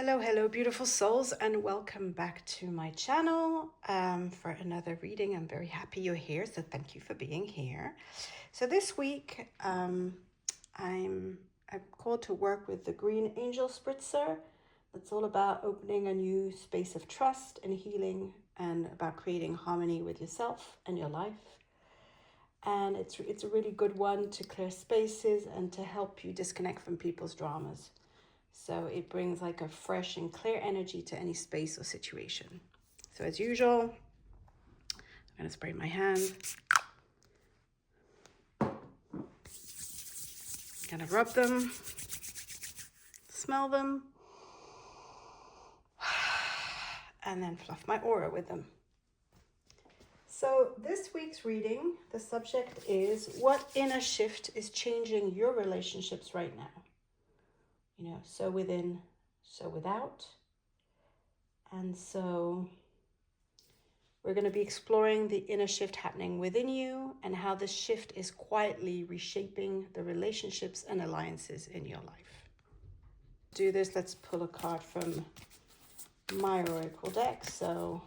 Hello, beautiful souls, and welcome back to my channel for another reading. I'm very happy you're here, so thank you for being here. So this week, I'm called to work with the Green Angel Spritzer. It's all about opening a new space of trust and healing, and about creating harmony with yourself and your life. And it's a really good one to clear spaces and to help you disconnect from people's dramas. So it brings like a fresh and clear energy to any space or situation. So as usual, I'm going to spray my hand. I'm going to rub them, smell them, and then fluff my aura with them. So this week's reading, the subject is what inner shift is changing your relationships right now? You know, so within, so without. And so we're going to be exploring the inner shift happening within you and how this shift is quietly reshaping the relationships and alliances in your life. To do this, let's pull a card from my oracle deck. So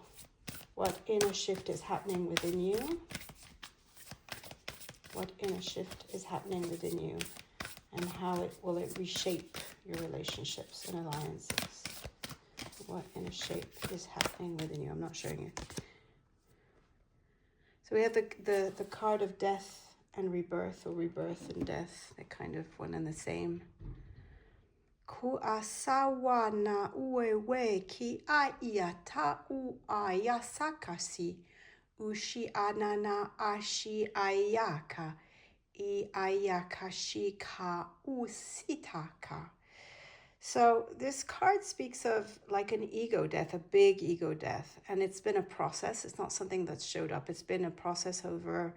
what inner shift is happening within you? What inner shift is happening within you? And how will it reshape your relationships and alliances? What inner shape is happening within you? I'm not showing you. So we have the card of death and rebirth, or rebirth and death. They're kind of one and the same. Kuasawa na uewe ki aia ta'aAwaAh sakasi ushi anana ashi ayaka. So this card speaks of like an ego death, a big ego death. And it's been a process. It's not something that's showed up. It's been a process over,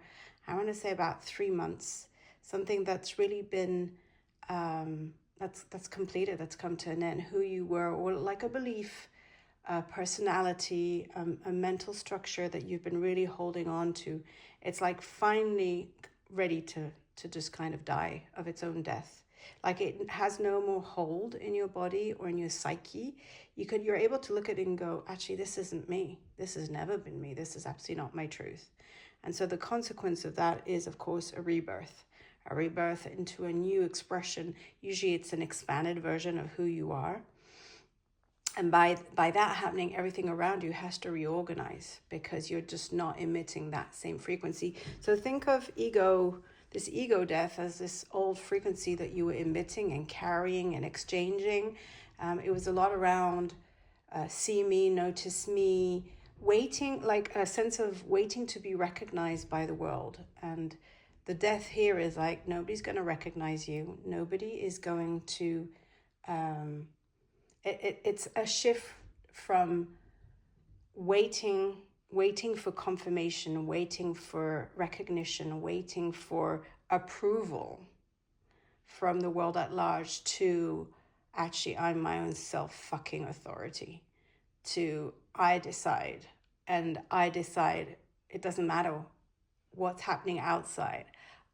I want to say about 3 months. Something that's really been, that's completed, that's come to an end. Who you were, or like a belief, a personality, a mental structure that you've been really holding on to. It's like finally ready to just kind of die of its own death. Like it has no more hold in your body or in your psyche. You're able to look at it and go, actually, this isn't me. This has never been me. This is absolutely not my truth. And so the consequence of that is, of course, a rebirth into a new expression. Usually it's an expanded version of who you are. And by that happening, everything around you has to reorganize because you're just not emitting that same frequency. So think of this ego death as this old frequency that you were emitting and carrying and exchanging. It was a lot around see me, notice me, waiting, like a sense of waiting to be recognized by the world. And the death here is like, nobody's going to recognize you. Nobody is going to... It's a shift from waiting for confirmation, waiting for recognition, waiting for approval from the world at large, to actually I'm my own self-fucking authority, to I decide it doesn't matter what's happening outside.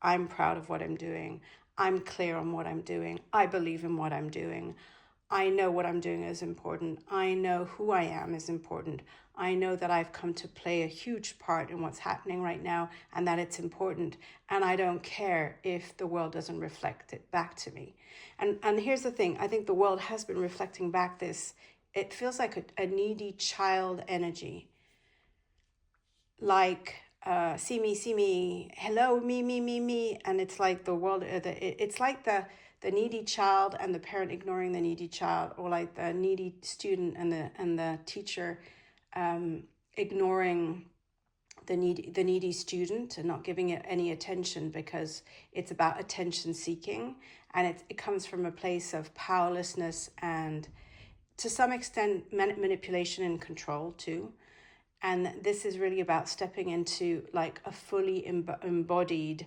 I'm proud of what I'm doing. I'm clear on what I'm doing. I believe in what I'm doing. I know what I'm doing is important. I know who I am is important. I know that I've come to play a huge part in what's happening right now and that it's important. And I don't care if the world doesn't reflect it back to me. And here's the thing. I think the world has been reflecting back this. It feels like a needy child energy. Like, see me, hello, me. And it's like the world, it's like the needy child and the parent ignoring the needy child, or like the needy student and the teacher ignoring the needy student and not giving it any attention because it's about attention seeking, and it comes from a place of powerlessness and to some extent manipulation and control too. And this is really about stepping into like a fully embodied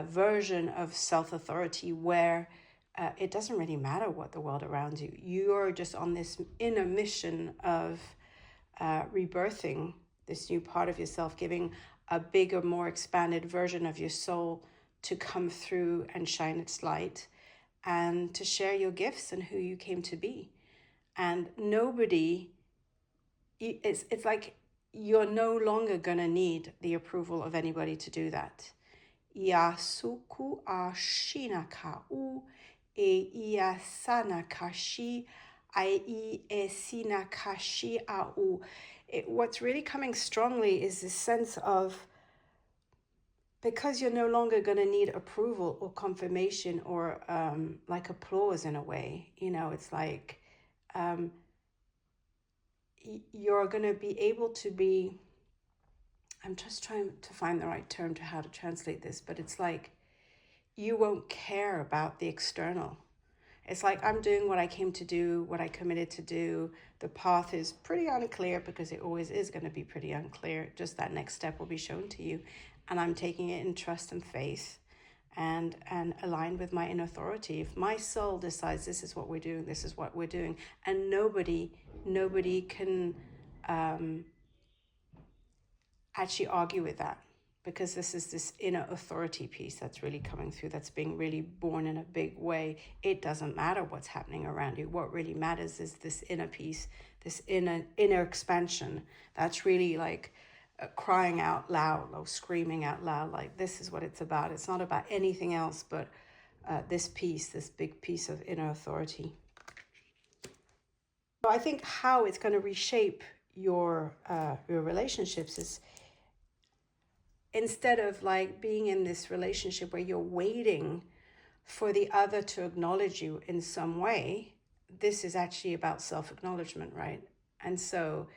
version of self-authority where it doesn't really matter what the world around you. You're just on this inner mission of rebirthing this new part of yourself, giving a bigger, more expanded version of your soul to come through and shine its light and to share your gifts and who you came to be. And nobody, it's like you're no longer going to need the approval of anybody to do that. Yasuku ashina kau e iasana kashi ai esina kashi au. What's really coming strongly is this sense of, because you're no longer going to need approval or confirmation or like applause in a way, it's like you're going to be able to be, I'm just trying to find the right term to how to translate this, but it's like you won't care about the external. It's like I'm doing what I came to do, what I committed to do. The path is pretty unclear because it always is going to be pretty unclear. Just that next step will be shown to you. And I'm taking it in trust and faith and aligned with my inner authority. If my soul decides this is what we're doing, this is what we're doing, and nobody can actually argue with that, because this is this inner authority piece that's really coming through, that's being really born in a big way. It doesn't matter what's happening around you. What really matters is this inner piece, this inner expansion that's really like crying out loud or screaming out loud, like this is what it's about. It's not about anything else but this piece, this big piece of inner authority. So I think how it's going to reshape your relationships is, instead of like being in this relationship where you're waiting for the other to acknowledge you in some way, this is actually about self-acknowledgement, right? And so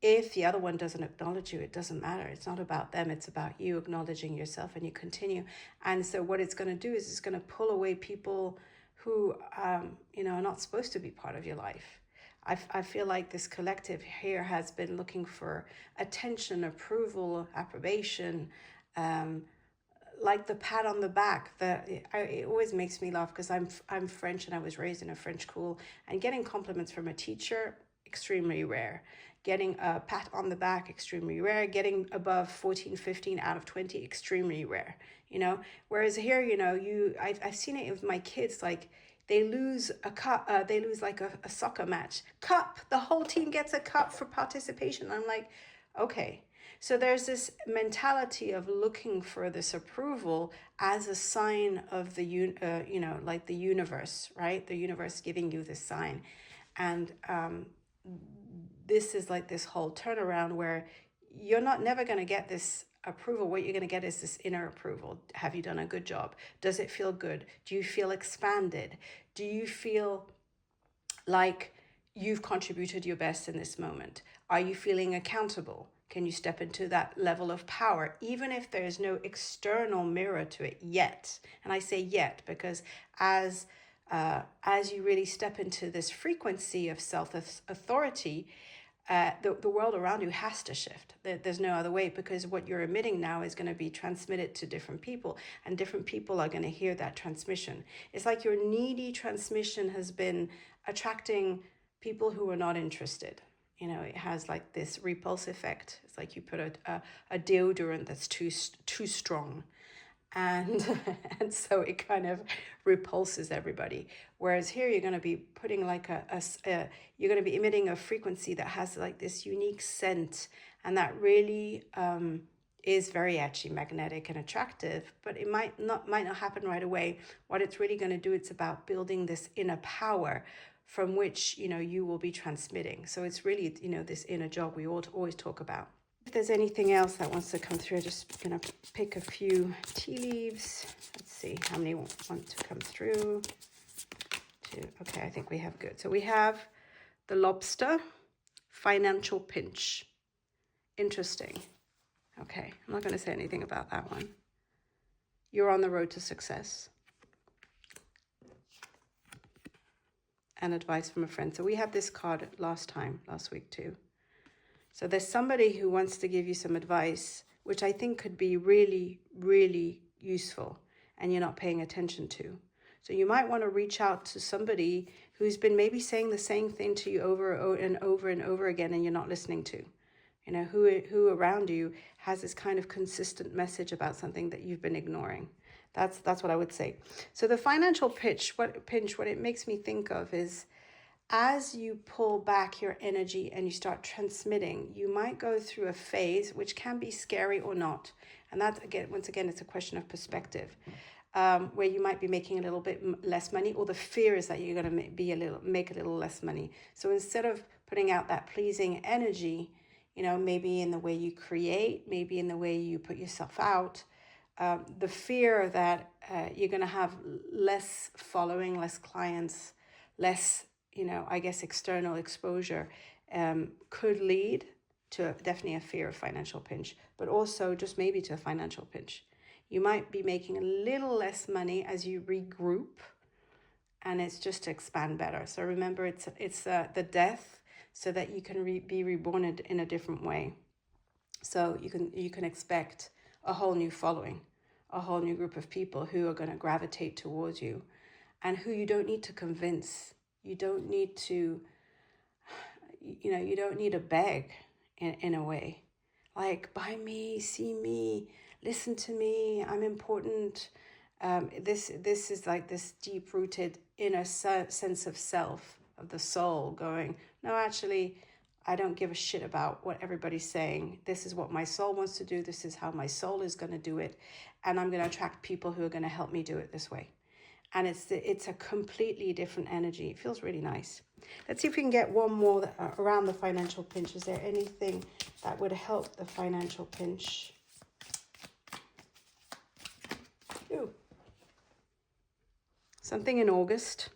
if the other one doesn't acknowledge you, it doesn't matter. It's not about them. It's about you acknowledging yourself, and you continue. And so what it's going to do is it's going to pull away people who, are not supposed to be part of your life. I feel like this collective here has been looking for attention, approval, approbation, like the pat on the back. It always makes me laugh because I'm French and I was raised in a French school, and getting compliments from a teacher, extremely rare. Getting a pat on the back, extremely rare. Getting above 14, 15 out of 20, extremely rare. Whereas here, I've seen it with my kids, like they lose a cup, they lose like a soccer match. Cup, the whole team gets a cup for participation. I'm like, okay. So there's this mentality of looking for this approval as a sign of the, like the universe, right? The universe giving you this sign. And this is like this whole turnaround where you're never going to get this approval. What you're going to get is this inner approval. Have you done a good job? Does it feel good? Do you feel expanded? Do you feel like you've contributed your best in this moment? Are you feeling accountable? Can you step into that level of power, even if there's no external mirror to it yet? And I say yet because as you really step into this frequency of self-authority, the world around you has to shift. There's no other way, because what you're emitting now is going to be transmitted to different people, and different people are going to hear that transmission. It's like your needy transmission has been attracting people who are not interested. It has like this repulse effect. It's like you put a deodorant that's too strong, and and so it kind of repulses everybody. Whereas here you're going to be putting like you're going to be emitting a frequency that has like this unique scent, and that really is very actually magnetic and attractive. But it might not happen right away. What it's really going to do, it's about building this inner power from which you will be transmitting. So it's really this inner job we always talk about. If there's anything else that wants to come through, I'm just going to pick a few tea leaves. Let's see how many want to come through. Okay, I think we have good. So we have the lobster, financial pinch. Interesting. Okay, I'm not going to say anything about that one. You're on the road to success. And advice from a friend. So we had this card last week too. So there's somebody who wants to give you some advice, which I think could be really, really useful, and you're not paying attention to. So you might want to reach out to somebody who's been maybe saying the same thing to you over and over and over again, and you're not listening to. Who around you has this kind of consistent message about something that you've been ignoring. That's what I would say. So the financial pinch, what it makes me think of is as you pull back your energy and you start transmitting, you might go through a phase which can be scary or not. And that, again, once again, it's a question of perspective, where you might be making a little bit less money, or the fear is that you're going to make a little less money. So instead of putting out that pleasing energy, maybe in the way you create, maybe in the way you put yourself out, the fear that you're going to have less following, less clients, less, I guess, external exposure, could lead to definitely a fear of financial pinch, but also just maybe to a financial pinch. You might be making a little less money as you regroup, and it's just to expand better. So remember, it's the death, so that you can be reborn in a different way. So you can expect a whole new following, a whole new group of people who are going to gravitate towards you, and who you don't need to convince. You don't need to, you don't need to beg in a way. Like, buy me, see me, listen to me, I'm important. This is like this deep-rooted inner sense of self, of the soul, going, no, actually, I don't give a shit about what everybody's saying. This is what my soul wants to do. This is how my soul is going to do it. And I'm going to attract people who are going to help me do it this way. And it's a completely different energy. It feels really nice. Let's see if we can get one more around the financial pinch. Is there anything that would help the financial pinch? Ooh. Something in August.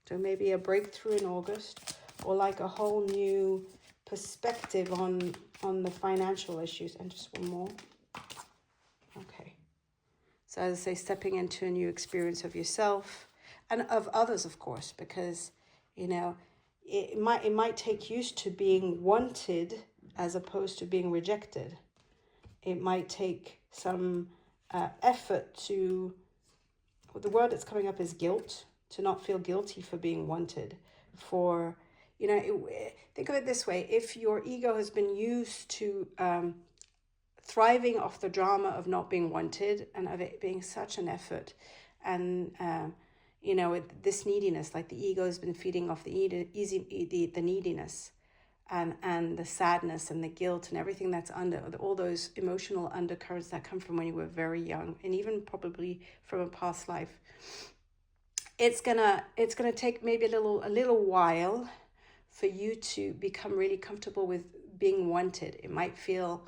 So maybe a breakthrough in August, or like a whole new perspective on the financial issues. And just one more. Okay. So as I say, stepping into a new experience of yourself and of others, of course, because, it might take you to being wanted as opposed to being rejected. It might take some effort to, the word that's coming up is guilt, to not feel guilty for being wanted, for, think of it this way. If your ego has been used to thriving off the drama of not being wanted and of it being such an effort, and this neediness, like the ego has been feeding off the neediness and the sadness and the guilt and everything that's under, all those emotional undercurrents that come from when you were very young, and even probably from a past life. It's gonna take maybe a little while for you to become really comfortable with being wanted. It might feel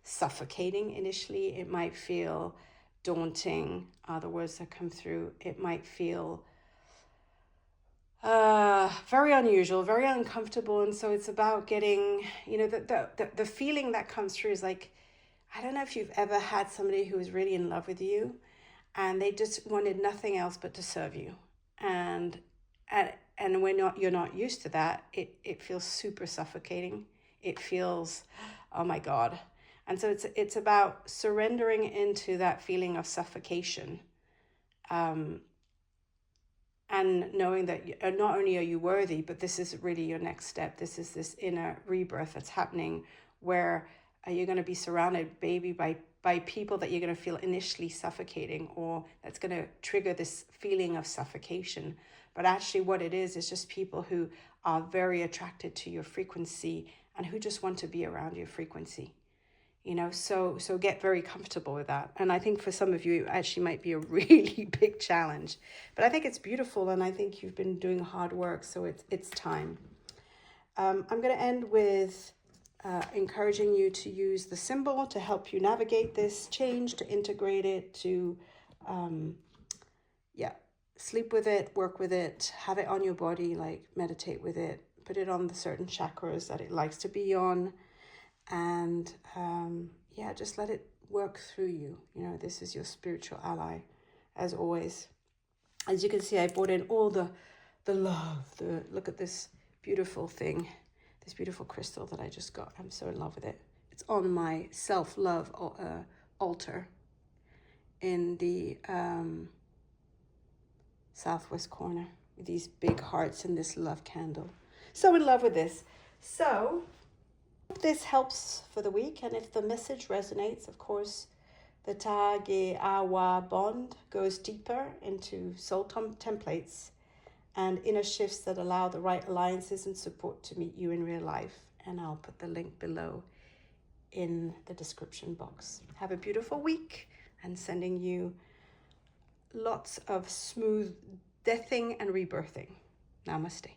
suffocating initially. It might feel daunting, the words that come through. It might feel very unusual, very uncomfortable. And so it's about getting, the feeling that comes through is like, I don't know if you've ever had somebody who was really in love with you and they just wanted nothing else but to serve you. And when you're not used to that, it feels super suffocating. It feels, oh my God. And so it's about surrendering into that feeling of suffocation, and knowing that not only are you worthy, but this is really your next step. This is this inner rebirth that's happening, where you're going to be surrounded maybe by people that you're going to feel initially suffocating, or that's going to trigger this feeling of suffocation. But actually what it is just people who are very attracted to your frequency and who just want to be around your frequency. So get very comfortable with that. And I think for some of you, it actually might be a really big challenge. But I think it's beautiful, and I think you've been doing hard work, so it's time. I'm going to end with encouraging you to use the symbol to help you navigate this change, to integrate it, to sleep with it, work with it, have it on your body, like meditate with it, put it on the certain chakras that it likes to be on, and just let it work through you. This is your spiritual ally, as always. As you can see, I brought in all the love. Look at this beautiful thing, this beautiful crystal that I just got. I'm so in love with it. It's on my self-love altar in the southwest corner, with these big hearts and this love candle. So in love with this. So hope this helps for the week, and if the message resonates, of course, the TaA GeE aAwaAh bond goes deeper into soul templates and inner shifts that allow the right alliances and support to meet you in real life. And I'll put the link below in the description box. Have a beautiful week, and sending you lots of smooth deathing and rebirthing. Namaste.